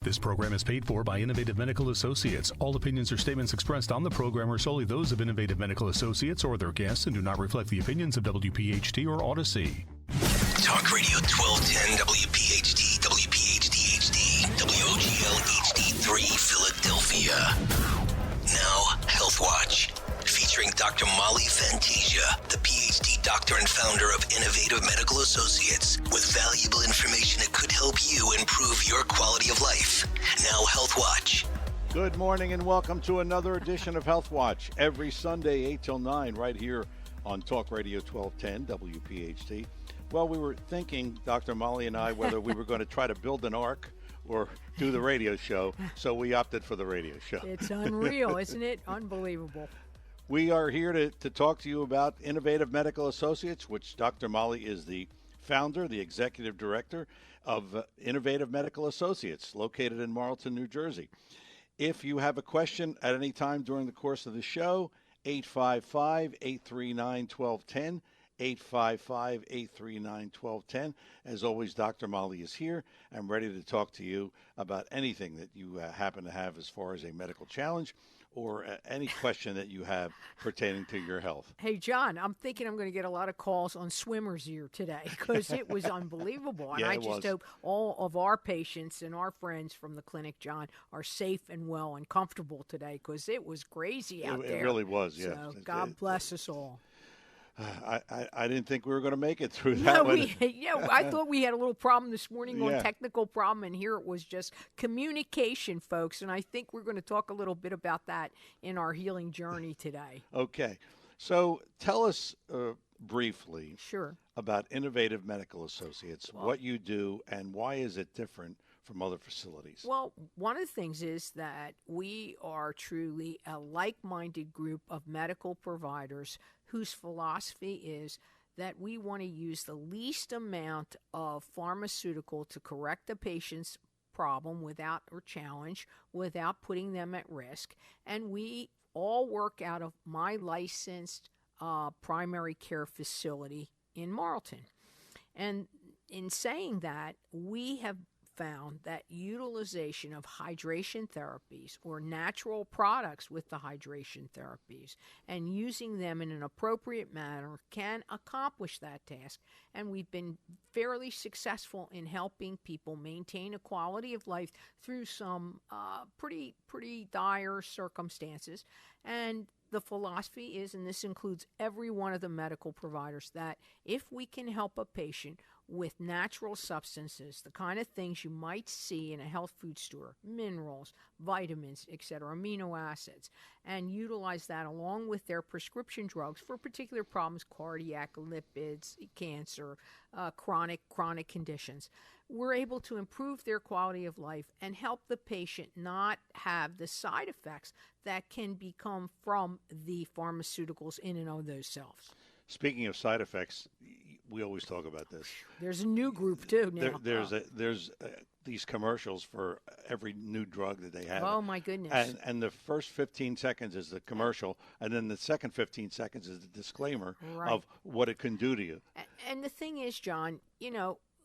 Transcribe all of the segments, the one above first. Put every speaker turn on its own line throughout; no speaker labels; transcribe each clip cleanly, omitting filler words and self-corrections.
This program is paid for by Innovative Medical Associates. All opinions or statements expressed on the program are solely those of Innovative Medical Associates or their guests and do not reflect the opinions of WPH.D or Odyssey.
Talk Radio 1210 WPH.D, WPH.D HD, WOGL HD3 Philadelphia. Now, Health Watch, featuring Dr. Molly FANTASIA, the PH.D. doctor and founder of Innovative Medical Associates, with valuable information that could help you improve your quality of life. Now, Health Watch.
Good morning and welcome to another edition of Health Watch. Every Sunday, 8 till 9, right here on Talk Radio 1210 WPH.D. Well, we were thinking, Dr. Molly and I, whether we were going to try to build an ark or do the radio show, so we opted for the radio show.
It's unreal, isn't it? Unbelievable.
We are here to talk to you about Innovative Medical Associates, which Dr. Molly is the founder, the executive director of Innovative Medical Associates, located in Marlton, New Jersey. If you have a question at any time during the course of the show, 855-839-1210, 855-839-1210. As always, Dr. Molly is here. I'm ready to talk to you about anything that you happen to have as far as a medical challenge or any question that you have pertaining to your health.
Hey, John, I'm thinking I'm going to get a lot of calls on swimmer's ear today because it was unbelievable. And
Yeah,
I
it
just
was.
hope all of our patients and our friends from the clinic, John, are safe and well and comfortable today because it was crazy out there.
It really was, yeah.
So God bless us all.
I didn't think we were going to make it through that one.
I thought we had a little problem this morning on
Yeah.
technical problem, and here it was just communication, folks. And I think we're going to talk a little bit about that in our healing journey today.
Okay. So tell us briefly
Sure.
about Innovative Medical Associates, what you do, and why is it different from other facilities?
Well, one of the things is that we are truly a like-minded group of medical providers whose philosophy is that we want to use the least amount of pharmaceutical to correct a patient's problem without or challenge, without putting them at risk. And we all work out of my licensed primary care facility in Marlton. And in saying that, we have found that utilization of hydration therapies or natural products with the hydration therapies and using them in an appropriate manner can accomplish that task. And we've been fairly successful in helping people maintain a quality of life through some pretty dire circumstances. And the philosophy is, and this includes every one of the medical providers, that if we can help a patient with natural substances, the kind of things you might see in a health food store, minerals, vitamins, etc., amino acids, and utilize that along with their prescription drugs for particular problems, cardiac, lipids, cancer, chronic conditions, we're able to improve their quality of life and help the patient not have the side effects that can become from the pharmaceuticals in and of themselves.
Speaking of side effects, we always talk about this.
There's a new group, too, now.
There's these commercials for every new drug that they have.
Oh, my goodness.
And the first 15 seconds is the commercial, and then the second 15 seconds is the disclaimer of what it can do to you.
And the thing is, John,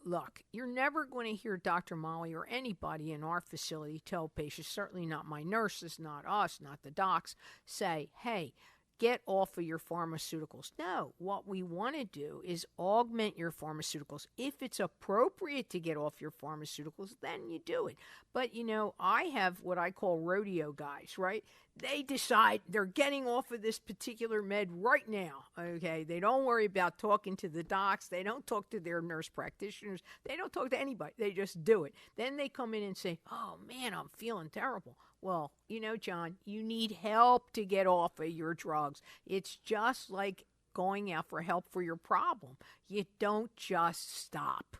look, you're never going to hear Dr. Molly or anybody in our facility tell patients, certainly not my nurses, not us, not the docs, say, hey, get off of your pharmaceuticals. No, what we want to do is augment your pharmaceuticals. If it's appropriate to get off your pharmaceuticals, then you do it. But, I have what I call rodeo guys, right? They decide they're getting off of this particular med right now, okay? They don't worry about talking to the docs. They don't talk to their nurse practitioners. They don't talk to anybody. They just do it. Then they come in and say, oh, man, I'm feeling terrible. Well, John, you need help to get off of your drugs. It's just like going out for help for your problem. You don't just stop.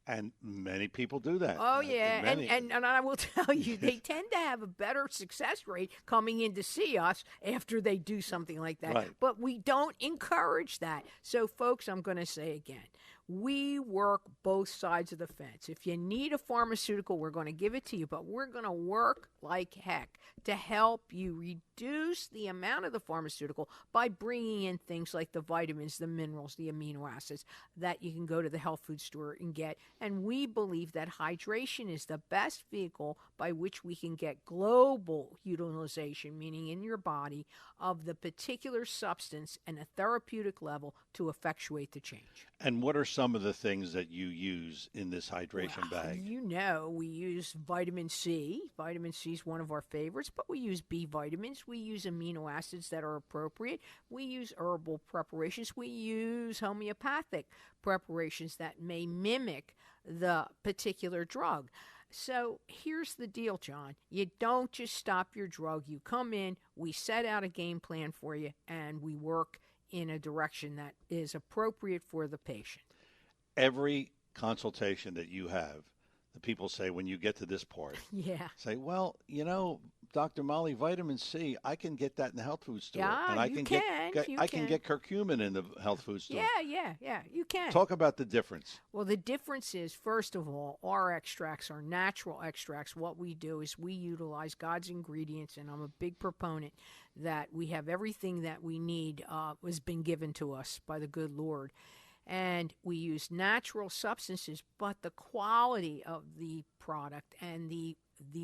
And many people do that.
Oh, yeah. And I will tell you, they tend to have a better success rate coming in to see us after they do something like that.
Right.
But we don't encourage that. So, folks, I'm going to say again, We work both sides of the fence. If you need a pharmaceutical, we're going to give it to you, but we're going to work like heck to help you reduce the amount of the pharmaceutical by bringing in things like the vitamins, the minerals, the amino acids that you can go to the health food store and get. And we believe that hydration is the best vehicle by which we can get global utilization, meaning in your body, of the particular substance and a therapeutic level to effectuate the change.
And what are some of the things that you use in this hydration bag?
You know, we use vitamin C. Vitamin C is one of our favorites, but we use B vitamins. We use amino acids that are appropriate. We use herbal preparations. We use homeopathic preparations that may mimic the particular drug. So here's the deal, John. You don't just stop your drug. You come in, we set out a game plan for you, and we work in a direction that is appropriate for the patient.
Every consultation that you have, the people say when you get to this part, say, well, you know, Dr. Molly, vitamin C, I can get that in the health food store.
Yeah,
and I
can
get curcumin in the health food store.
Yeah, you can.
Talk about the difference.
Well, the difference is, first of all, our extracts are natural extracts. What we do is we utilize God's ingredients, and I'm a big proponent that we have everything that we need has been given to us by the good Lord. And we use natural substances, but the quality of the product and the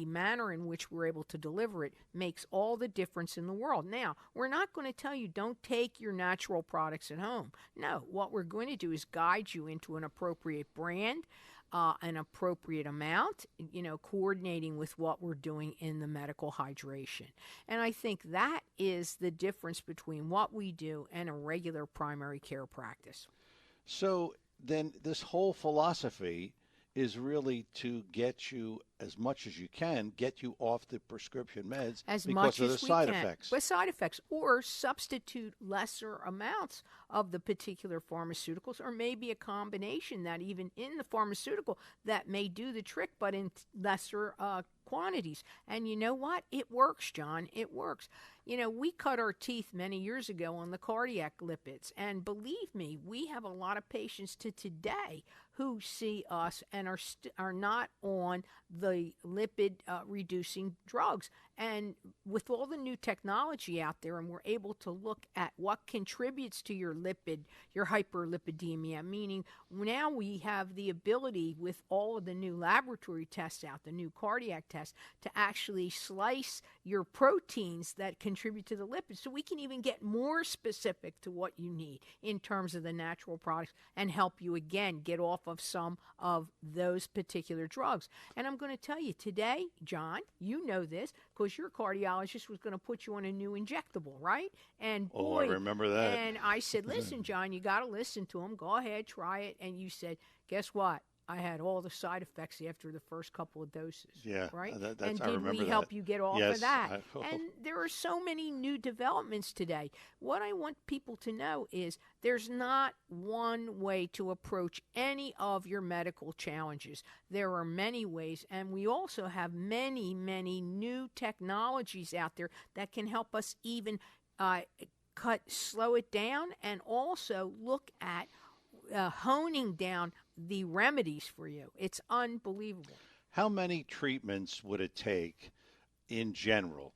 manner in which we're able to deliver it makes all the difference in the world. Now, we're not going to tell you don't take your natural products at home. No, what we're going to do is guide you into an appropriate brand, an appropriate amount, you know, coordinating with what we're doing in the medical hydration. And I think that is the difference between what we do and a regular primary care practice.
So then this whole philosophy is really to get you, as much as you can, get you off the prescription meds because of the side effects.
With side effects, or substitute lesser amounts of the particular pharmaceuticals, or maybe a combination that even in the pharmaceutical that may do the trick, but in lesser quantities. And you know what? It works, John. It works. You know, we cut our teeth many years ago on the cardiac lipids, and believe me, we have a lot of patients to today who see us and are not on the lipid reducing drugs. And with all the new technology out there, and we're able to look at what contributes to your hyperlipidemia, meaning now we have the ability with all of the new laboratory tests out, the new cardiac tests, to actually slice your proteins that contribute to the lipids. So we can even get more specific to what you need in terms of the natural products and help you, again, get off of some of those particular drugs. And I'm going to tell you today, John, you know this, because your cardiologist was going to put you on a new injectable, right? And boy,
I remember that.
And I said, listen, John, you got to listen to him. Go ahead, try it. And you said, guess what? I had all the side effects after the first couple of doses.
Yeah,
right.
And
did we help you get off of that? And there are so many new developments today. What I want people to know is there's not one way to approach any of your medical challenges. There are many ways, and we also have many, many new technologies out there that can help us even slow it down, and also look at honing down the remedies for you. It's unbelievable.
How many treatments would it take in general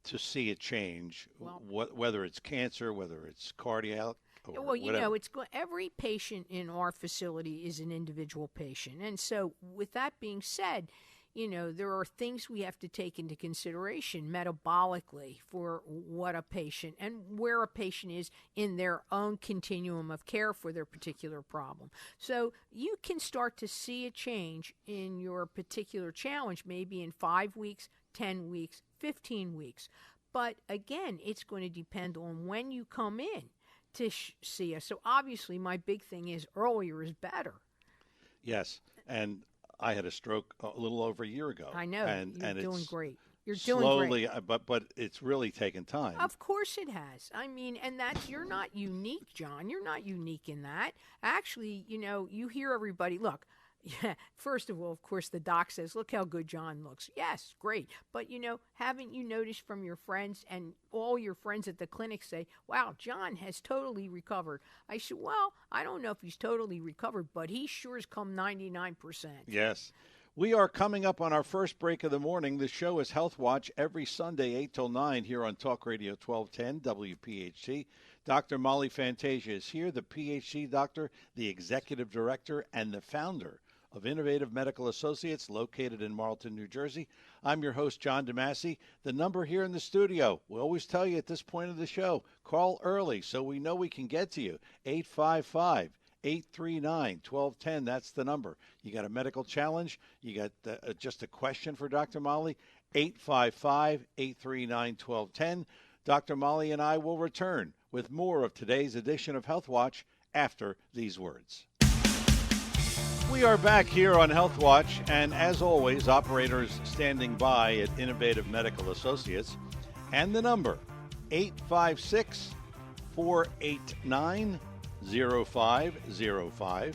to see a change, whether it's cancer, whether it's cardiac?
Well, you know, every patient in our facility is an individual patient. And so with that being said, you know, there are things we have to take into consideration metabolically for what a patient and where a patient is in their own continuum of care for their particular problem. So you can start to see a change in your particular challenge, maybe in 5 weeks, 10 weeks, 15 weeks. But again, it's going to depend on when you come in to see us. So obviously my big thing is earlier is better.
Yes. And I had a stroke a little over a year ago.
I know.
And
You're doing great. You're
slowly,
doing great.
But it's really taken time.
Of course it has. I mean, and you're not unique, John. You're not unique in that. Actually, you know, you hear everybody, look, Yeah, first of all, of course, the doc says, look how good John looks. Yes, great. But, haven't you noticed from your friends and all your friends at the clinic say, wow, John has totally recovered? I said, well, I don't know if he's totally recovered, but he sure has come 99%.
Yes. We are coming up on our first break of the morning. The show is Health Watch every Sunday, 8 till 9 here on Talk Radio 1210 WPHT. Dr. Molly Fantasia is here, the PH.D. doctor, the executive director, and the founder of Innovative Medical Associates, located in Marlton, New Jersey. I'm your host, John DeMasi. The number here in the studio, we always tell you at this point of the show, call early so we know we can get to you. 855-839-1210, that's the number. You got a medical challenge, you got just a question for Dr. Molly, 855-839-1210. Dr. Molly and I will return with more of today's edition of Health Watch after these words. We are back here on Health Watch, and as always, operators standing by at Innovative Medical Associates. And the number, 856-489-0505.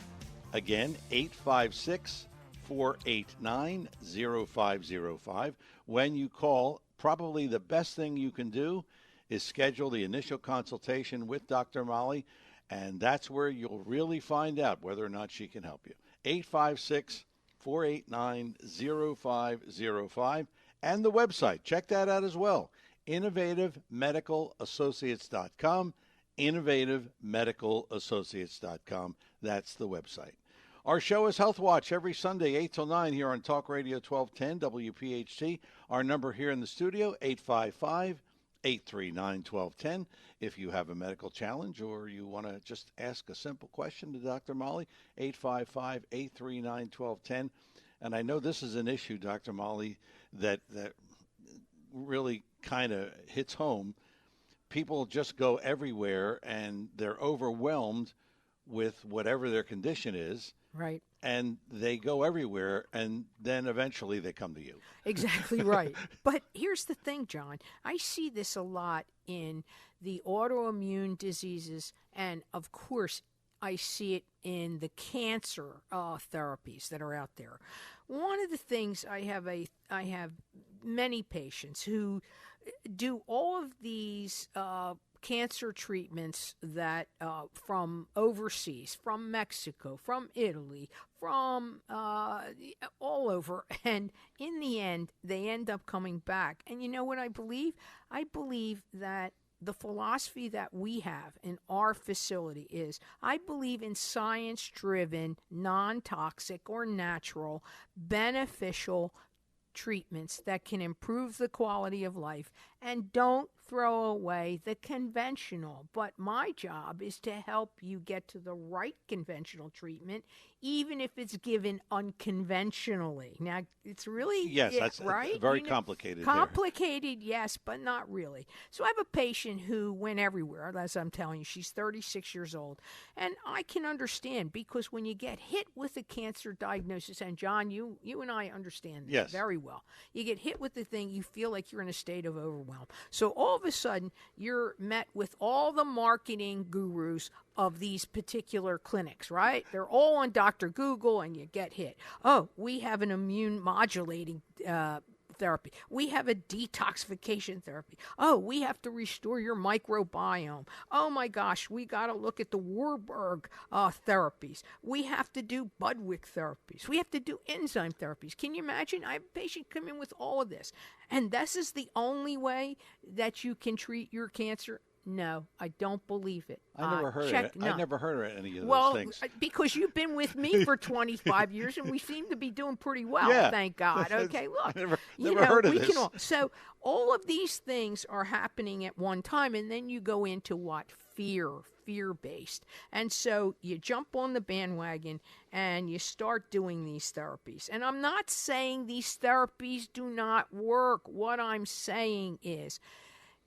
Again, 856-489-0505. When you call, probably the best thing you can do is schedule the initial consultation with Dr. Molly, and that's where you'll really find out whether or not she can help you. 856-489-0505, and the website. Check that out as well. InnovativeMedicalAssociates.com. InnovativeMedicalAssociates.com. That's the website. Our show is Health Watch every Sunday, 8 till 9 here on Talk Radio 1210 WPHT. Our number here in the studio, 855-839-1210. If you have a medical challenge or you want to just ask a simple question to Dr. Molly, 855-839-1210. And I know this is an issue, Dr. Molly, that really kind of hits home. People just go everywhere and they're overwhelmed with whatever their condition is.
Right.
And they go everywhere, and then eventually they come to you.
Exactly right. But here's the thing, John. I see this a lot in the autoimmune diseases, and of course, I see it in the cancer therapies that are out there. One of the things I have many patients who do all of these cancer treatments that from overseas, from Mexico, from Italy, from all over, and in the end, they end up coming back. And you know what I believe? I believe that the philosophy that we have in our facility is, I believe in science-driven, non-toxic or natural, beneficial treatments that can improve the quality of life, and don't throw away the conventional. But my job is to help you get to the right conventional treatment, even if it's given unconventionally. Now, it's really,
that's
right?
Very complicated.
Complicated, yes, but not really. So I have a patient who went everywhere, as I'm telling you. She's 36 years old. And I can understand, because when you get hit with a cancer diagnosis, and John, you and I understand this very well. You get hit with the thing, you feel like you're in a state of overwhelm. So all of a sudden, you're met with all the marketing gurus of these particular clinics, right? They're all on Dr. Google, and you get hit. Oh, we have an immune modulating therapy. We have a detoxification therapy. Oh, we have to restore your microbiome. Oh my gosh, we got to look at the Warburg therapies. We have to do Budwick therapies. We have to do enzyme therapies. Can you imagine? I have a patient come in with all of this. And this is the only way that you can treat your cancer? No, I don't believe it.
I never heard of it.
No.
I never heard of any of
those
things.
Well, because you've been with me for 25 years, and we seem to be doing pretty well, thank God. Okay, look.
Never heard of this.
So all of these things are happening at one time, and then you go into what? Fear-based. And so you jump on the bandwagon, and you start doing these therapies. And I'm not saying these therapies do not work. What I'm saying is,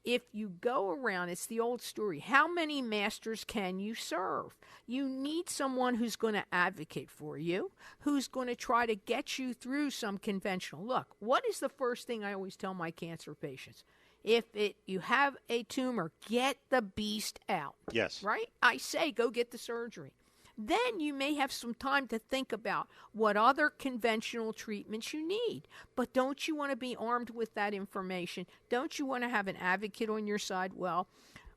if you go around, it's the old story. How many masters can you serve? You need someone who's going to advocate for you, who's going to try to get you through some conventional. Look, what is the first thing I always tell my cancer patients? If you have a tumor, get the beast out.
Yes.
Right? I say go get the surgery. then you may have some time to think about what other conventional treatments you need. But don't you want to be armed with that information? Don't you want to have an advocate on your side? Well,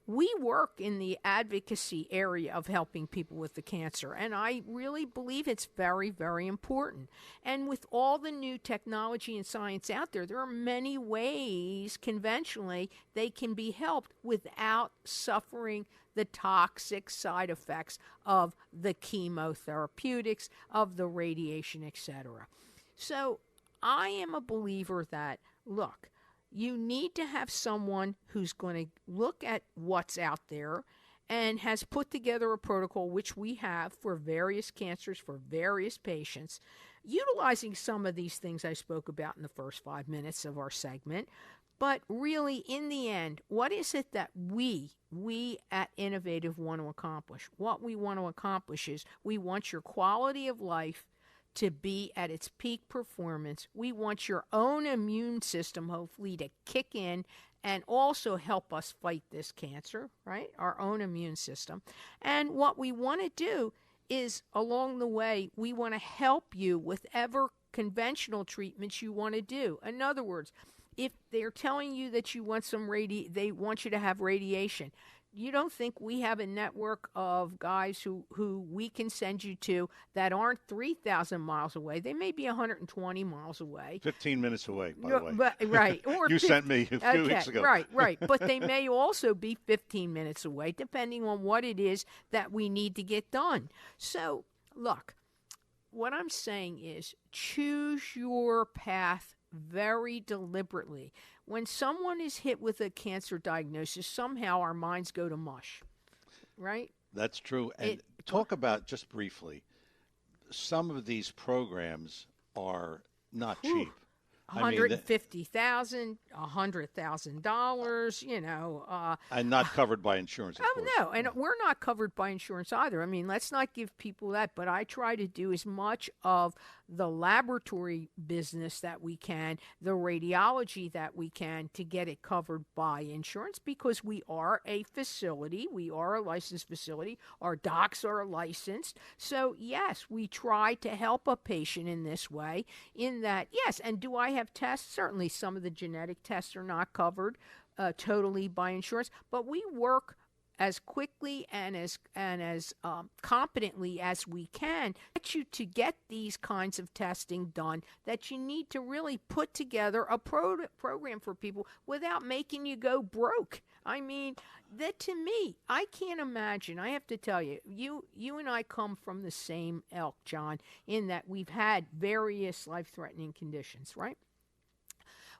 we work in the advocacy area of helping people with the cancer, and I really believe it's very, very important. And with all the new technology and science out there, there are many ways conventionally they can be helped without suffering the toxic side effects of the chemotherapeutics, of the radiation, etc. So I am a believer that, look, you need to have someone who's going to look at what's out there and has put together a protocol, which we have for various cancers, for various patients, utilizing some of these things I spoke about in the first 5 minutes of our segment. But really, in the end, what is it that we at Innovative want to accomplish? What we want to accomplish is we want your quality of life to be at its peak performance. We want your own immune system, hopefully, to kick in and also help us fight this cancer, right? Our own immune system. And what we want to do is, along the way, we want to help you with whatever conventional treatments you want to do. In other words, if they're telling you that you want they want you to have radiation, you don't think we have a network of guys who we can send you to that aren't 3,000 miles away? They may be 120 miles away.
15 minutes away, by the way.
Right. Or
you sent me a few weeks ago.
Right. But they may also be 15 minutes away, depending on what it is that we need to get done. So, look, what I'm saying is choose your path very deliberately. When someone is hit with a cancer diagnosis, somehow our minds go to mush, right?
That's true. And talk about, just briefly, some of these programs are not cheap.
$150,000, $100,000,
and not covered by insurance, of course.
No, and we're not covered by insurance either. I mean, let's not give people that, but I try to do as much of the laboratory business that we can, the radiology that we can, to get it covered by insurance, because we are a facility. We are a licensed facility. Our docs are licensed. So, yes, we try to help a patient in this way, in that, yes, and do I have tests? Certainly some of the genetic tests are not covered totally by insurance, but we work as quickly and as competently as we can get you to get these kinds of testing done, that you need to really put together a program for people without making you go broke. I mean, that to me, I can't imagine. I have to tell you, you and I come from the same ilk, John, in that we've had various life-threatening conditions, right?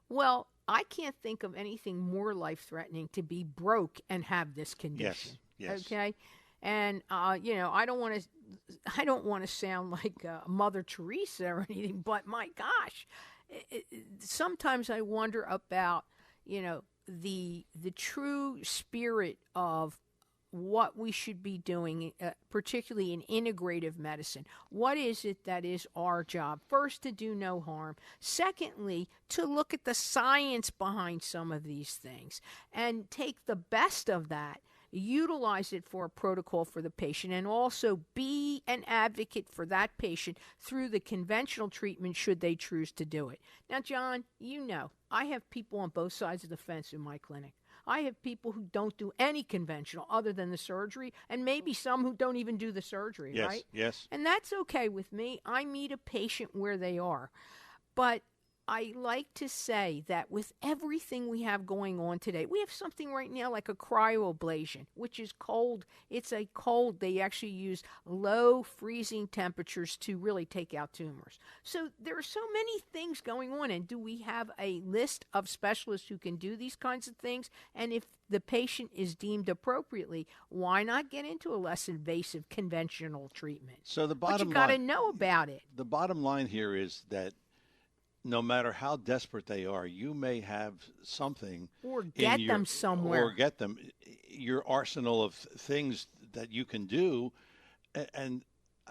Well, I can't think of anything more life-threatening to be broke and have this condition.
Yes.
Okay, and I don't want to sound like Mother Teresa or anything, but my gosh, sometimes I wonder about the true spirit of what we should be doing, particularly in integrative medicine. What is it that is our job? First, to do no harm. Secondly, to look at the science behind some of these things and take the best of that, utilize it for a protocol for the patient, and also be an advocate for that patient through the conventional treatment should they choose to do it. Now, John, I have people on both sides of the fence in my clinic. I have people who don't do any conventional other than the surgery, and maybe some who don't even do the surgery, right?
Yes.
And that's okay with me. I meet a patient where they are. But I like to say that with everything we have going on today, we have something right now like a cryoablation, which is cold. It's a cold. They actually use low freezing temperatures to really take out tumors. So there are so many things going on. And do we have a list of specialists who can do these kinds of things? And if the patient is deemed appropriately, why not get into a less invasive conventional treatment?
So the bottom line,
but you got to know about it.
The bottom line here is that no matter how desperate they are, you may have something.
Or get them somewhere.
Or get them, your arsenal of things that you can do. And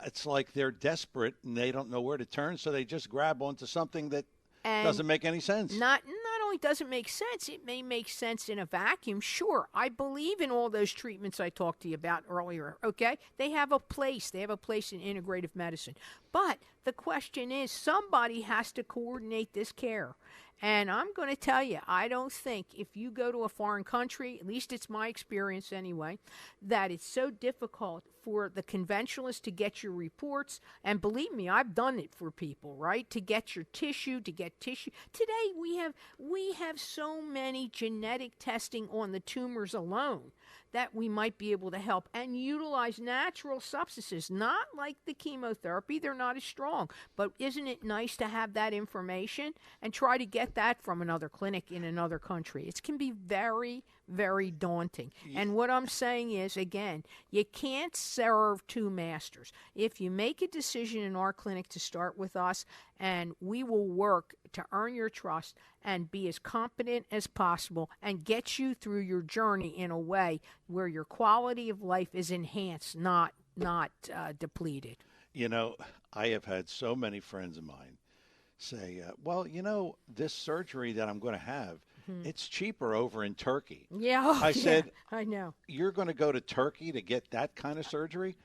it's like they're desperate and they don't know where to turn, so they just grab onto something that doesn't make any sense.
Not only does it make sense, it may make sense in a vacuum. Sure, I believe in all those treatments I talked to you about earlier, okay? They have a place. They have a place in integrative medicine. But the question is, somebody has to coordinate this care. And I'm going to tell you, I don't think if you go to a foreign country, at least it's my experience anyway, that it's so difficult for the conventionalists to get your reports. And believe me, I've done it for people, right? To get your tissue, to get tissue. Today we have so many genetic testing on the tumors alone that we might be able to help and utilize natural substances, not like the chemotherapy. They're not as strong. But isn't it nice to have that information and try to get that from another clinic in another country? It can be very, very daunting. And what I'm saying is, again, you can't serve two masters. If you make a decision in our clinic to start with us, and we will work to earn your trust and be as competent as possible and get you through your journey in a way where your quality of life is enhanced, not depleted.
You know, I have had so many friends of mine say, well, you know, this surgery that I'm going to have, it's cheaper over in Turkey.
Yeah.
I said,
I know.
You're going to go to Turkey to get that kind of surgery?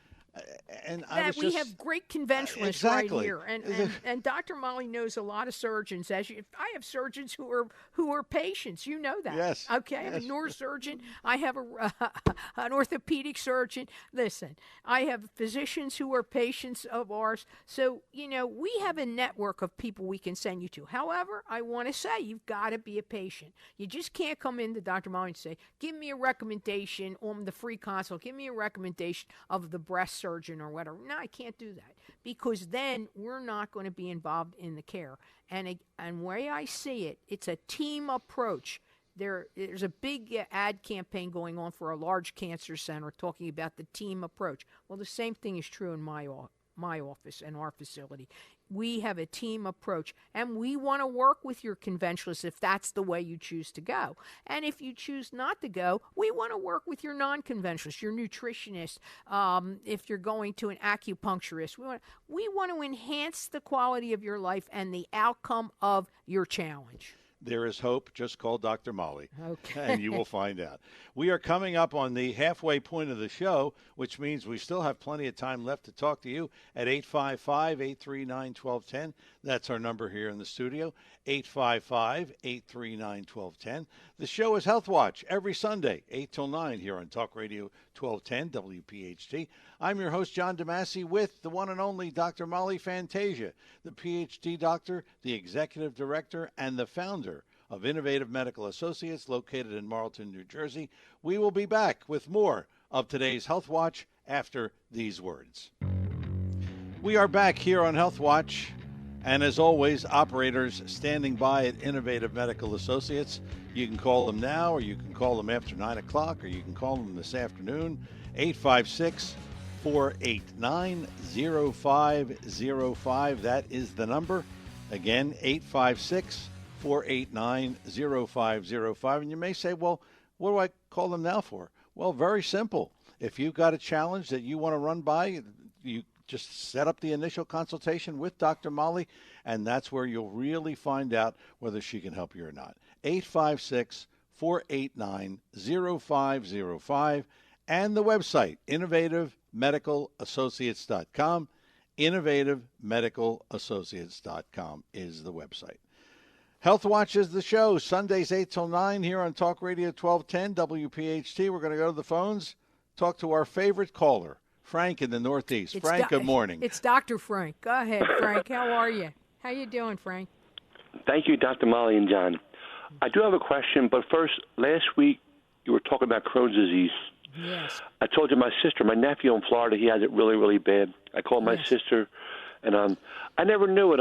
And I was
we
just,
have great conventionalists
exactly.
right here, and Dr. Molly knows a lot of surgeons. I have surgeons who are patients. You know that.
Yes.
Okay. I have a neurosurgeon. I have an orthopedic surgeon. Listen, I have physicians who are patients of ours. So we have a network of people we can send you to. However, I want to say you've got to be a patient. You just can't come into Dr. Molly and say, "Give me a recommendation on the free consult. Give me a recommendation of the breast surgeon or whatever." No, I can't do that, because then we're not going to be involved in the care. And way I see it, it's a team approach. There's a big ad campaign going on for a large cancer center talking about the team approach. Well, the same thing is true in my office and our facility. We have a team approach, and we want to work with your conventionalists if that's the way you choose to go. And if you choose not to go, we want to work with your non-conventionalists, your nutritionists, if you're going to an acupuncturist. We want to enhance the quality of your life and the outcome of your challenge.
There is hope. Just call Dr. Molly,
okay,
and you will find out. We are coming up on the halfway point of the show, which means we still have plenty of time left to talk to you at 855-839-1210. That's our number here in the studio, 855-839-1210. The show is Health Watch every Sunday, 8 till 9 here on Talk Radio 1210 WPH.D. I'm your host, John DeMasi, with the one and only Dr. Molly Fantasia, the Ph.D. doctor, the executive director, and the founder of Innovative Medical Associates, located in Marlton, New Jersey. We will be back with more of today's Health Watch after these words. We are back here on Health Watch, and as always, operators standing by at Innovative Medical Associates. You can call them now, or you can call them after 9 o'clock, or you can call them this afternoon, 856-489-0505. That is the number. Again, 856-489-0505. And you may say, well, what do I call them now for? Well, very simple. If you've got a challenge that you want to run by, you just set up the initial consultation with Dr. Molly, and that's where you'll really find out whether she can help you or not. 856-489-0505, and the website, innovativemedicalassociates.com. innovativemedicalassociates.com is the website. Health Watch is the show, Sundays 8 till 9 here on Talk Radio 1210 WPHT. We're going to go to the phones, talk to our favorite caller, Frank in the Northeast. Frank, good morning.
It's Dr. Frank. Go ahead, Frank. How are you? How you doing, Frank?
Thank you, Dr. Molly and John. I do have a question, but first, last week you were talking about Crohn's disease.
Yes.
I told you my nephew in Florida, he has it really, really bad. I called my sister, and I never knew it.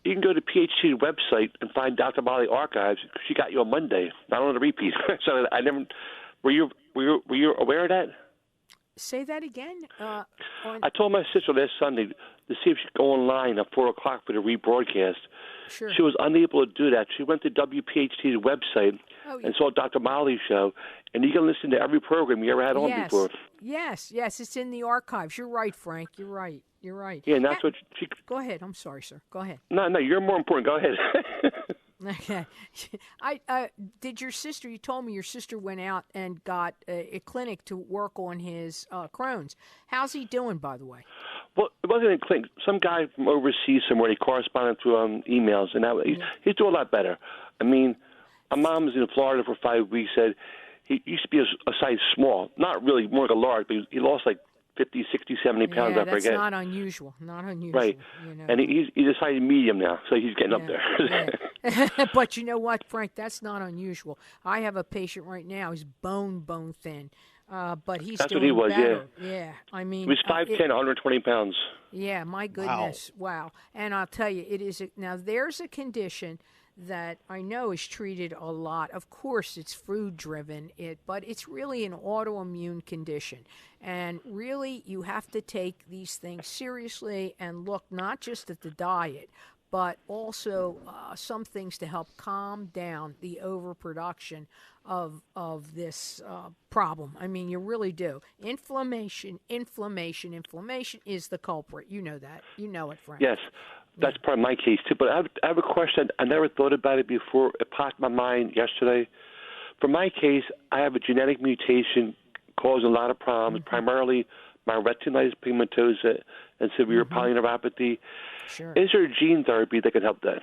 You can go to PH.D's website and find Dr. Molly archives. She got you on Monday, not on the repeat. So I never. Were you aware of that?
Say that again.
I told my sister last Sunday to see if she could go online at 4 o'clock for the rebroadcast.
Sure.
She was unable to do that. She went to WPH.D's website and saw Dr. Molly's show, and you can listen to every program you ever had on before.
Yes, it's in the archives. You're right, Frank. You're right. Yeah,
and that's what she...
Go ahead. I'm sorry, sir. Go ahead.
No, you're more important. Go ahead.
Okay. Did your sister, you told me your sister went out and got a clinic to work on his Crohn's. How's he doing, by the way?
Well, it wasn't a clinic. Some guy from overseas somewhere, he corresponded through emails, and he's doing a lot better. I mean, my mom was in Florida for 5 weeks, said he used to be a size small, not really more like a large, but he lost like 50, 60, 70 pounds, I forget.
That's not unusual. Not unusual.
Right. And he's a size medium now, so he's getting up there.
Yeah. But you know what, Frank? That's not unusual. I have a patient right now. He's bone thin. But he's
That's
doing
what he was,
better. Yeah. I mean,
he was 5'10", 120 pounds.
Yeah, my goodness. Wow. And I'll tell you, it is now there's a condition that I know is treated a lot. Of course, it's food-driven, but it's really an autoimmune condition. And really, you have to take these things seriously and look not just at the diet, but also some things to help calm down the overproduction of this problem. I mean, you really do. Inflammation is the culprit. You know that. You know it, Frank.
Yes. That's part of my case, too. But I have a question. I never thought about it before. It popped my mind yesterday. For my case, I have a genetic mutation causing a lot of problems, primarily my retinitis pigmentosa and severe polyneuropathy.
Sure.
Is there gene therapy that can help that?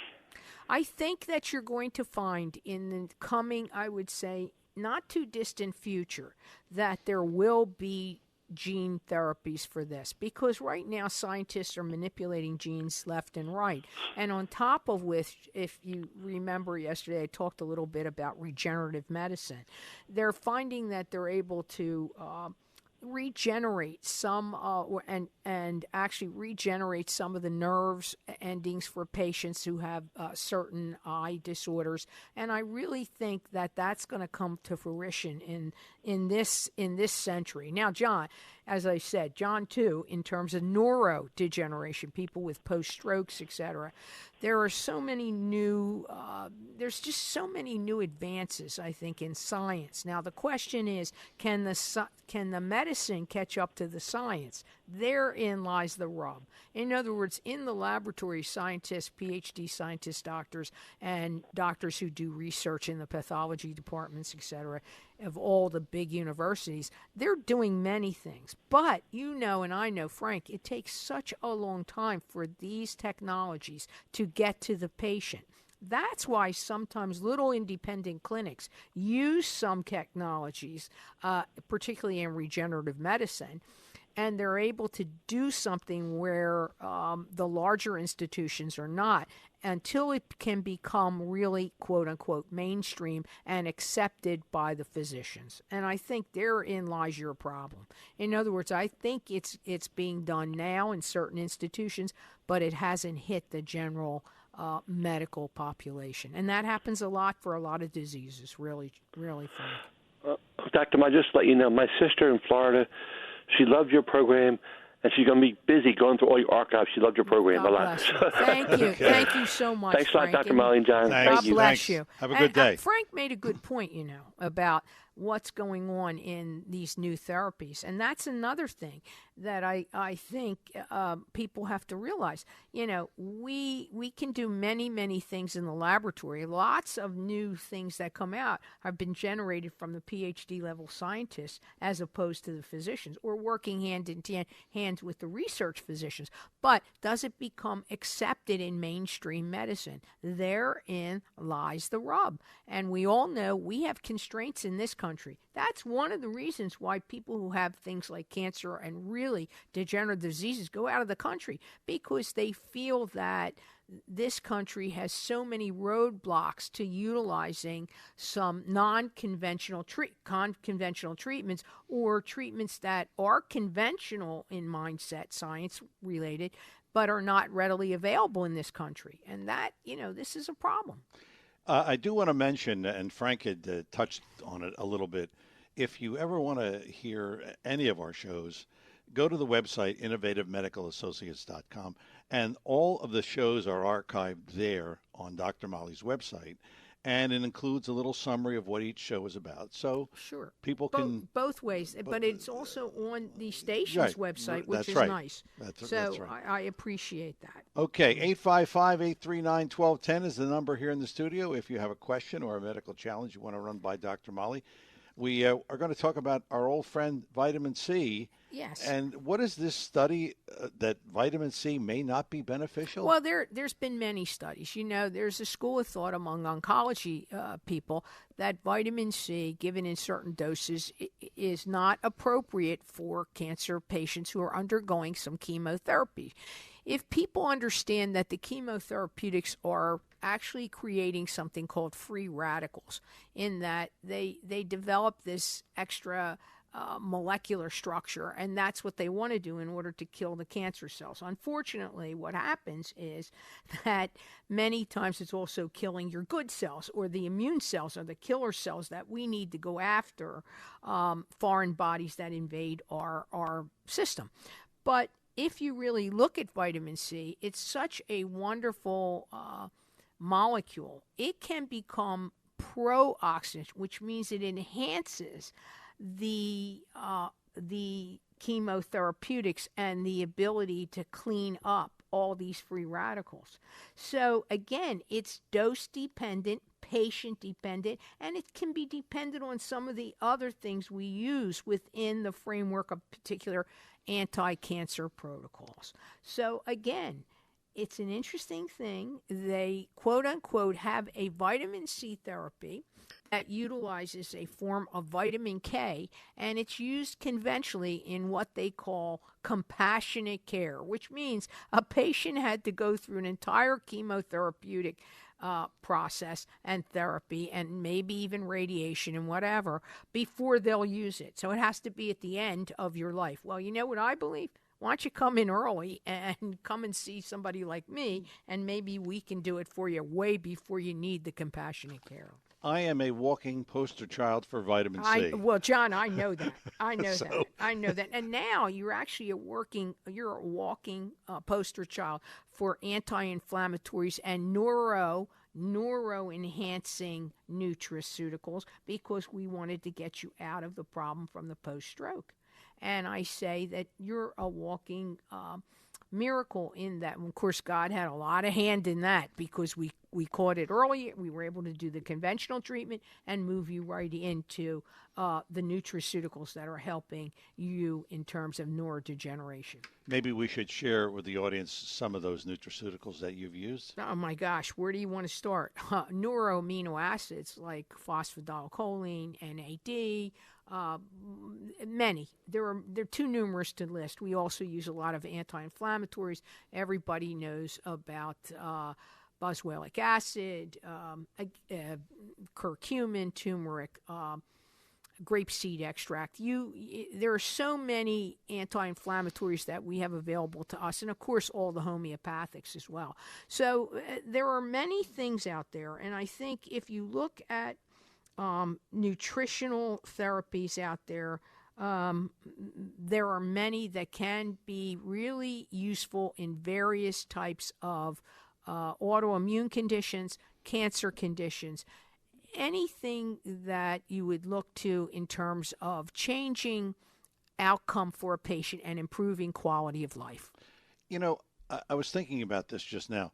I think that you're going to find in the coming, I would say, not too distant future, that there will be gene therapies for this, because right now scientists are manipulating genes left and right. And on top of which, if you remember yesterday, I talked a little bit about regenerative medicine. They're finding that they're able to regenerate some and actually regenerate some of the nerves endings for patients who have certain eye disorders, and I really think that that's going to come to fruition in this century. Now, John, as I said, John too, in terms of neurodegeneration, people with post-strokes, etc., there are so many new there's just so many new advances, I think, in science. Now the question is, can the medicine catch up to the science? Therein lies the rub. In other words, in the laboratory, scientists, PhD scientists, doctors, and doctors who do research in the pathology departments, etc., of all the big universities, they're doing many things. But you know, and I know, Frank, it takes such a long time for these technologies to get to the patient. That's why sometimes little independent clinics use some technologies, particularly in regenerative medicine, and they're able to do something where the larger institutions are not, until it can become really, quote-unquote, mainstream and accepted by the physicians. And I think therein lies your problem. In other words, I think it's being done now in certain institutions, but it hasn't hit the general medical population. And that happens a lot for a lot of diseases, really, really, Frank.
Dr. I just let you know, my sister in Florida, she loved your program, and she's going to be busy going through all your archives. She loved your program a lot.
Thank you. Thank you so much,
Thanks a lot,
Frank.
Dr. Molly and John.
God bless you.
Have a good day.
Frank made a good point, you know, about what's going on in these new therapies. And that's another thing that I think people have to realize. You know, we can do many, many things in the laboratory. Lots of new things that come out have been generated from the PhD level scientists as opposed to the physicians, or working hand in hand with the research physicians. But does it become accepted in mainstream medicine? Therein lies the rub. And we all know we have constraints in this country. That's one of the reasons why people who have things like cancer and really degenerative diseases go out of the country, because they feel that this country has so many roadblocks to utilizing some non-conventional conventional treatments, or treatments that are conventional in mindset, science related, but are not readily available in this country. And that, you know, this is a problem.
I do want to mention, and Frank had touched on it a little bit, if you ever want to hear any of our shows, go to the website, innovativemedicalassociates.com, and all of the shows are archived there on Dr. Molly's website. and it includes a little summary of what each show is about. So
Sure.
people can
both ways, but it's also on the station's
Right.
website, which
That's
is
right.
nice.
That's
So
right.
I appreciate that.
Okay, 855-839-1210 is the number here in the studio. If you have a question or a medical challenge you want to run by Dr. Molly, we are going to talk about our old friend vitamin C.
Yes.
And what is this study that vitamin C may not be beneficial?
Well, there's been many studies. There's a school of thought among oncology people that vitamin C, given in certain doses, is not appropriate for cancer patients who are undergoing some chemotherapy. If people understand that the chemotherapeutics are actually creating something called free radicals, in that they develop this extra molecular structure, and that's what they want to do in order to kill the cancer cells. Unfortunately, what happens is that many times it's also killing your good cells, or the immune cells, or the killer cells that we need to go after, foreign bodies that invade our system. But if you really look at vitamin C, it's such a wonderful molecule. It can become pro-oxidant, which means it enhances the chemotherapeutics and the ability to clean up all these free radicals. So again, it's dose dependent, patient dependent, and it can be dependent on some of the other things we use within the framework of particular anti-cancer protocols. So again, it's an interesting thing. They, quote unquote, have a vitamin C therapy that utilizes a form of vitamin K, and it's used conventionally in what they call compassionate care, which means a patient had to go through an entire chemotherapeutic process and therapy, and maybe even radiation and whatever, before they'll use it. So it has to be at the end of your life. Well, you know what I believe? Why don't you come in early and come and see somebody like me, and maybe we can do it for you way before you need the compassionate care.
I am a walking poster child for vitamin C.
Well, John, I know that. I know that. I know that. And now you're actually a walking poster child for anti-inflammatories and neuro-enhancing nutraceuticals, because we wanted to get you out of the problem from the post-stroke. And I say that you're a walking miracle in that. And of course, God had a lot of hand in that, because we caught it early. We were able to do the conventional treatment and move you right into the nutraceuticals that are helping you in terms of neurodegeneration.
Maybe we should share with the audience some of those nutraceuticals that you've used.
Oh my gosh, where do you want to start? Neuroamino acids like phosphatidylcholine, NAD, many. They're too numerous to list. We also use a lot of anti-inflammatories. Everybody knows about boswellic acid, curcumin, turmeric, grapeseed extract. There are so many anti-inflammatories that we have available to us, and of course all the homeopathics as well. So there are many things out there, and I think if you look at nutritional therapies out there, there are many that can be really useful in various types of autoimmune conditions, cancer conditions, anything that you would look to in terms of changing outcome for a patient and improving quality of life.
You know, I was thinking about this just now.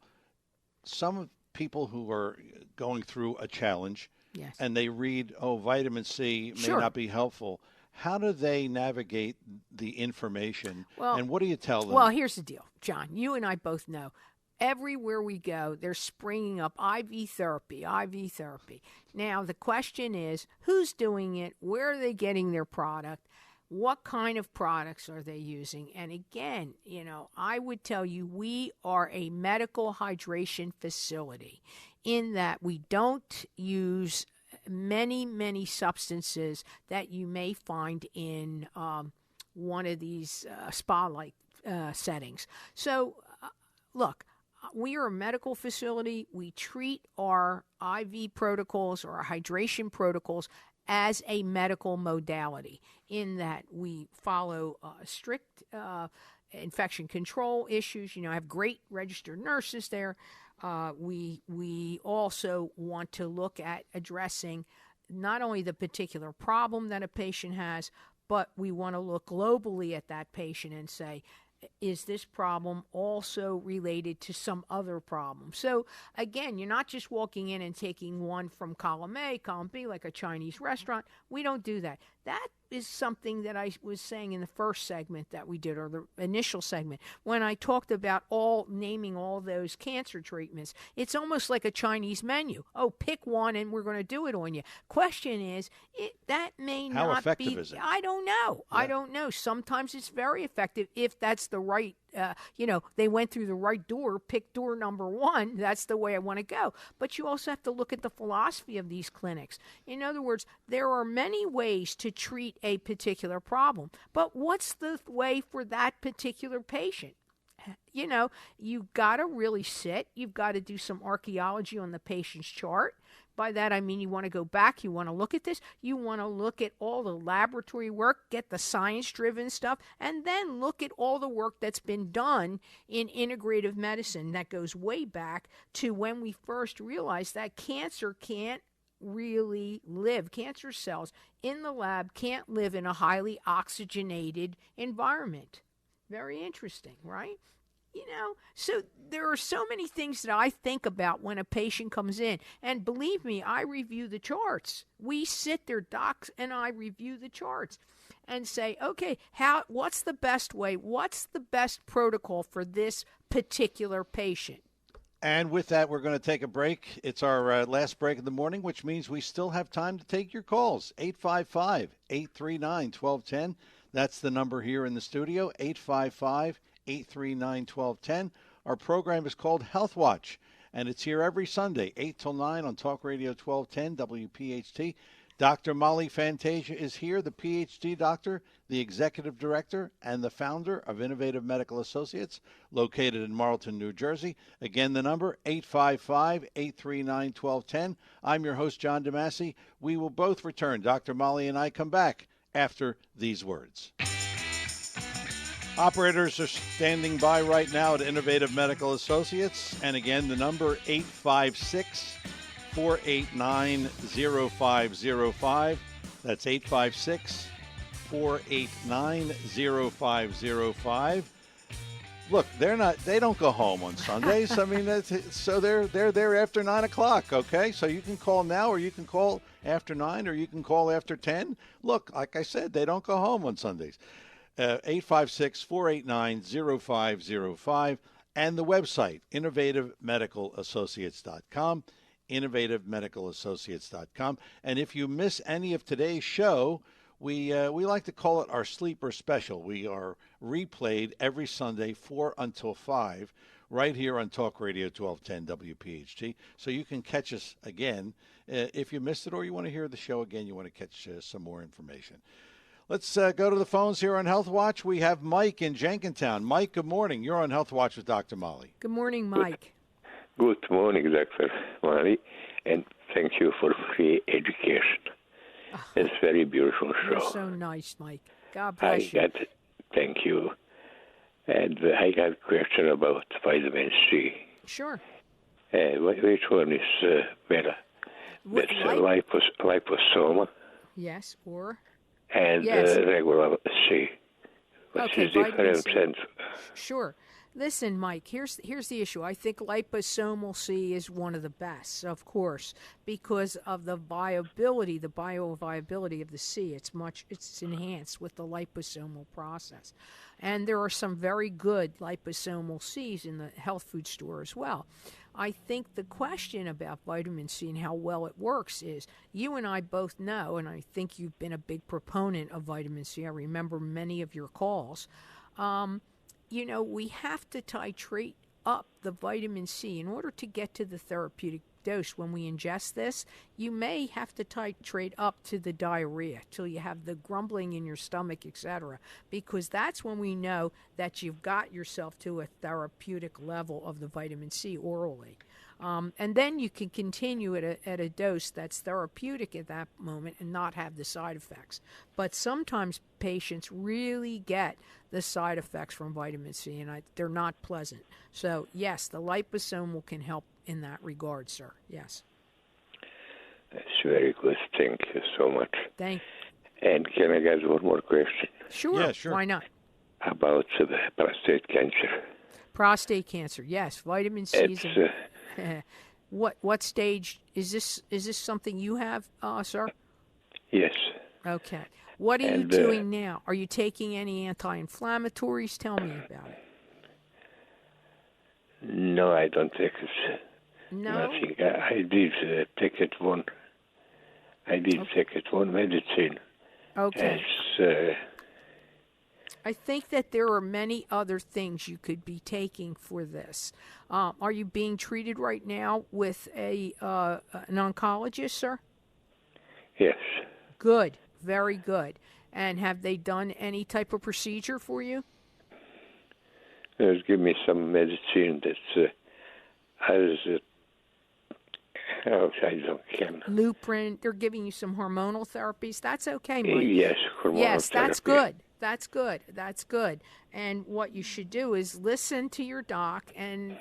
Some people who are going through a challenge,
yes,
and they read, vitamin C may
Sure.
not be helpful. How do they navigate the information?
Well,
and what do you tell them?
Well, here's the deal, John. You and I both know. Everywhere we go, they're springing up IV therapy. Now, the question is, who's doing it? Where are they getting their product? What kind of products are they using? And again, I would tell you, we are a medical hydration facility in that we don't use many substances that you may find in one of these spa-like settings. So, look, we are a medical facility. We treat our IV protocols or our hydration protocols as a medical modality, in that we follow strict infection control issues. I have great registered nurses there. We also want to look at addressing not only the particular problem that a patient has, but we want to look globally at that patient and say, is this problem also related to some other problem? So again, you're not just walking in and taking one from column A, column B, like a Chinese restaurant. We don't do that. That is something that I was saying in the first segment that we did, or the initial segment, when I talked about naming all those cancer treatments. It's almost like a Chinese menu. Oh, pick one and we're going to do it on you. Question is, that may
How
not
effective
be.
is it?
I don't know.
Yeah.
I don't know. Sometimes it's very effective if that's the right, they went through the right door, pick door number one. That's the way I want to go. But you also have to look at the philosophy of these clinics. In other words, there are many ways to treat a particular problem, but what's the way for that particular patient? You've got to really sit. You've got to do some archaeology on the patient's chart. By that, I mean you want to go back. You want to look at this. You want to look at all the laboratory work, get the science-driven stuff, and then look at all the work that's been done in integrative medicine that goes way back to when we first realized that cancer can't really live. Cancer cells in the lab can't live in a highly oxygenated environment. Very interesting, right? So there are so many things that I think about when a patient comes in. And believe me, I review the charts. We sit there, docs and I review the charts and say, okay, what's the best way? What's the best protocol for this particular patient?
And with that, we're going to take a break. It's our last break of the morning, which means we still have time to take your calls. 855-839-1210. That's the number here in the studio, 855-839-1210. Our program is called Health Watch, and it's here every Sunday, 8 till 9 on Talk Radio 1210 WPHT. Dr. Molly Fantasia is here, the PhD doctor, the executive director, and the founder of Innovative Medical Associates, located in Marlton, New Jersey. Again, the number, 855-839-1210. I'm your host, John DeMasi. We will both return. Dr. Molly and I come back after these words. Operators are standing by right now at Innovative Medical Associates. And again, the number, 856-489-0505. That's 856-489-0505. Look, they don't go home on Sundays. I mean, so they're there after 9 o'clock, okay? So you can call now, or you can call after 9, or you can call after 10. Look, like I said, they don't go home on Sundays. 856-489-0505, and the website, innovativemedicalassociates.com, innovativemedicalassociates.com. And if you miss any of today's show, we like to call it our sleeper special. We are replayed every Sunday 4 until 5 right here on Talk Radio 1210 WPHT. So you can catch us again if you missed it, or you want to hear the show again, you want to catch some more information. Let's go to the phones here on Health Watch. We have Mike in Jenkintown. Mike, good morning. You're on Health Watch with Dr. Molly.
Good morning, Mike.
Good morning, Dr. Molly, and thank you for free education. It's a very beautiful show.
You're so nice, Mike. God bless you.
Thank you. And I got a question about vitamin C.
Sure.
Which one is better? That's liposoma.
Yes, or?
And
yes.
Regular C. What's the difference?
Sure. Listen, Mike, here's the issue. I think liposomal C is one of the best, of course, because of the bioviability of the C. It's enhanced with the liposomal process. And there are some very good liposomal Cs in the health food store as well. I think the question about vitamin C and how well it works is, you and I both know, and I think you've been a big proponent of vitamin C. I remember many of your calls. We have to titrate up the vitamin C in order to get to the therapeutic dose. When we ingest this, you may have to titrate up to the diarrhea till you have the grumbling in your stomach, etc., because that's when we know that you've got yourself to a therapeutic level of the vitamin C orally. And then you can continue at a dose that's therapeutic at that moment and not have the side effects. But sometimes patients really get the side effects from vitamin C, and they're not pleasant. So, yes, the liposomal can help in that regard, sir. Yes.
That's very good. Thank you so much.
Thank
And can I get one more question?
Sure.
Yeah, sure.
Why not?
About the prostate cancer.
Prostate cancer. Yes, vitamin C is. What stage is this? Is this something you have, sir?
Yes.
Okay. What are you doing now? Are you taking any anti-inflammatories? Tell me about it.
No, I don't take it.
No.
Nothing. I did take it one. I did take it one medicine.
Okay.
It's,
I think that there are many other things you could be taking for this. Are you being treated right now with an oncologist, sir?
yes.
Good. Very good. And have they done any type of procedure for you?
They give me some medicine that has I don't can.
Luprin. They're giving you some hormonal therapies. That's okay, Mike.
Yes, hormonal
Yes, that's
therapy.
good. That's good. That's good. And what you should do is listen to your doc. And,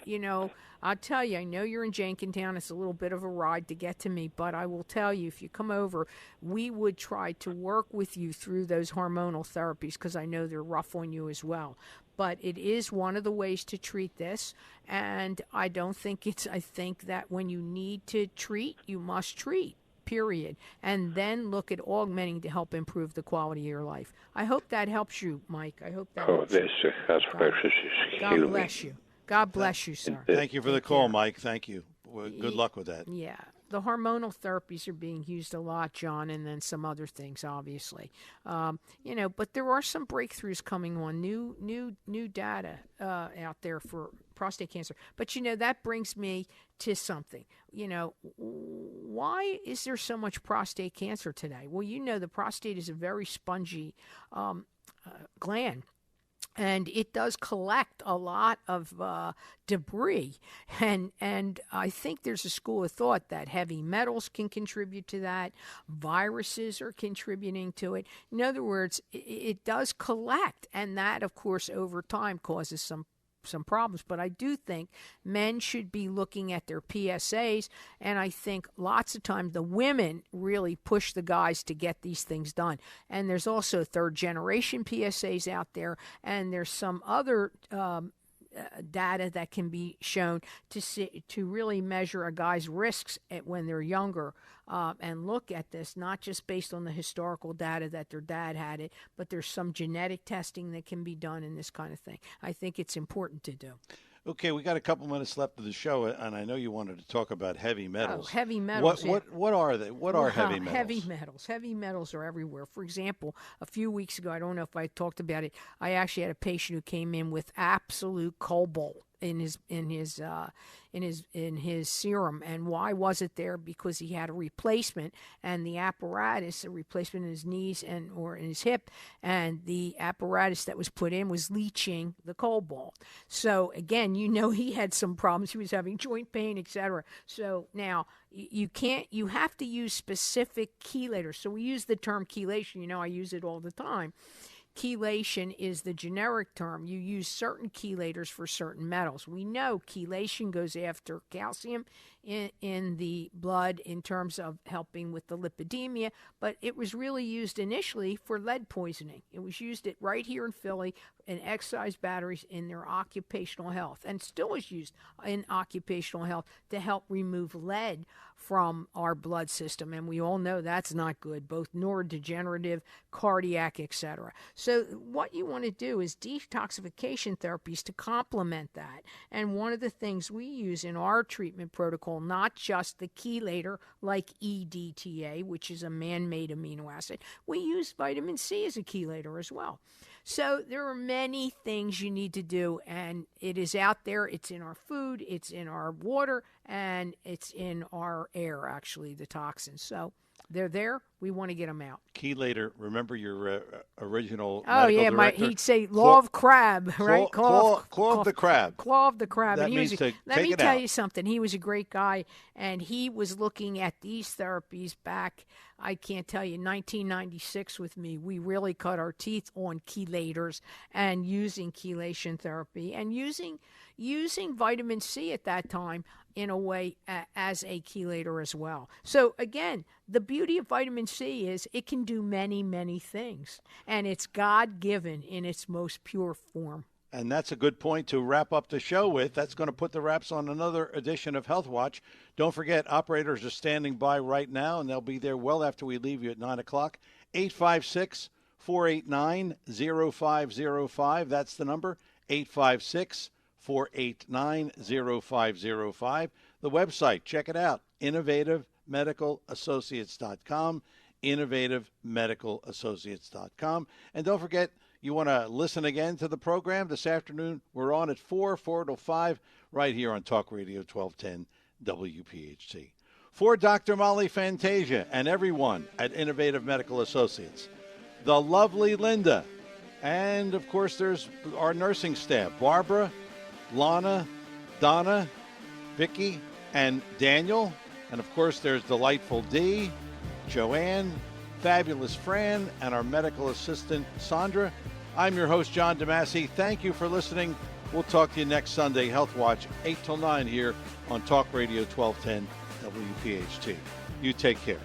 I'll tell you, I know you're in Jenkintown. It's a little bit of a ride to get to me. But I will tell you, if you come over, we would try to work with you through those hormonal therapies because I know they're rough on you as well. But it is one of the ways to treat this. And I think that when you need to treat, you must treat. Period. And then look at augmenting to help improve the quality of your life. I hope that helps you, Mike. I hope that helps
this
you.
has precious.
God bless you. God bless you, sir.
Thank you for the call, Mike. Thank you. Well, good luck with that.
Yeah. The hormonal therapies are being used a lot, John, and then some other things, obviously. But there are some breakthroughs coming on, new data out there for prostate cancer. But, that brings me to something. Why is there so much prostate cancer today? Well, the prostate is a very spongy gland. And it does collect a lot of debris. And I think there's a school of thought that heavy metals can contribute to that. Viruses are contributing to it. In other words, it does collect. And that, of course, over time causes some problems. But I do think men should be looking at their PSAs, and I think lots of times the women really push the guys to get these things done. And there's also third generation PSAs out there, and there's some other data that can be shown to really measure a guy's risks when they're younger, and look at this not just based on the historical data that their dad had it, but there's some genetic testing that can be done in this kind of thing. I think it's important to do.
Okay, we got a couple minutes left of the show, and I know you wanted to talk about heavy metals.
Oh, heavy metals.
What are they? What are heavy metals?
Heavy metals. Heavy metals are everywhere. For example, a few weeks ago, I don't know if I talked about it, I actually had a patient who came in with absolute cobalt in his serum. And why was it there? Because he had a replacement, and the apparatus, a replacement in his knees or in his hip, and the apparatus that was put in was leaching the cobalt. So again, he had some problems. He was having joint pain, etc. So now you have to use specific chelators. So we use the term chelation. I use it all the time. Chelation is the generic term. You use certain chelators for certain metals. We know chelation goes after calcium in the blood in terms of helping with the lipidemia, but it was really used initially for lead poisoning. It was used right here in Philly in exercise batteries in their occupational health, and still is used in occupational health to help remove lead from our blood system. And we all know that's not good, both neurodegenerative, cardiac, etc. So what you want to do is detoxification therapies to complement that. And one of the things we use in our treatment protocol, not just the chelator like EDTA, which is a man-made amino acid, we use vitamin C as a chelator as well. So there are many things you need to do, and it is out there. It's in our food, it's in our water, and it's in our air, actually, the toxins. So they're there. We want to get them out.
Chelator, remember your original
Oh,
medical
yeah,
director?
he'd say law of crab, right?
Claw of the crab.
Claw of the crab.
That
And he
means
was,
to
let
take
me
it
tell
out.
you something. He was a great guy, and he was looking at these therapies back, I can't tell you, 1996 with me. We really cut our teeth on chelators and using chelation therapy and using vitamin C at that time in a way as a chelator as well. So again, the beauty of vitamin C is it can do many, many things, and it's God-given in its most pure form.
And that's a good point to wrap up the show with. That's going to put the wraps on another edition of Health Watch. Don't forget, operators are standing by right now, and they'll be there well after we leave you at 9 o'clock. 856-489-0505. That's the number, 856-489-0505. The website, check it out, innovativemedicalassociates.com, innovativemedicalassociates.com. And don't forget, you want to listen again to the program this afternoon, we're on at 4 till 5, right here on Talk Radio 1210 WPHT. For Dr. Molly Fantasia and everyone at Innovative Medical Associates, the lovely Linda, and, of course, there's our nursing staff, Barbara, Lana, Donna, Vicky, and Daniel. And, of course, there's delightful Dee, Joanne, fabulous Fran, and our medical assistant, Sandra. I'm your host, John DeMasi. Thank you for listening. We'll talk to you next Sunday, Health Watch, 8 till 9 here on Talk Radio 1210 WPHT. You take care.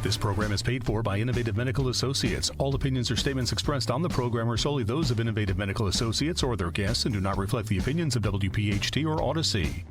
This program is paid for by Innovative Medical Associates. All opinions or statements expressed on the program are solely those of Innovative Medical Associates or their guests and do not reflect the opinions of WPHT or Odyssey.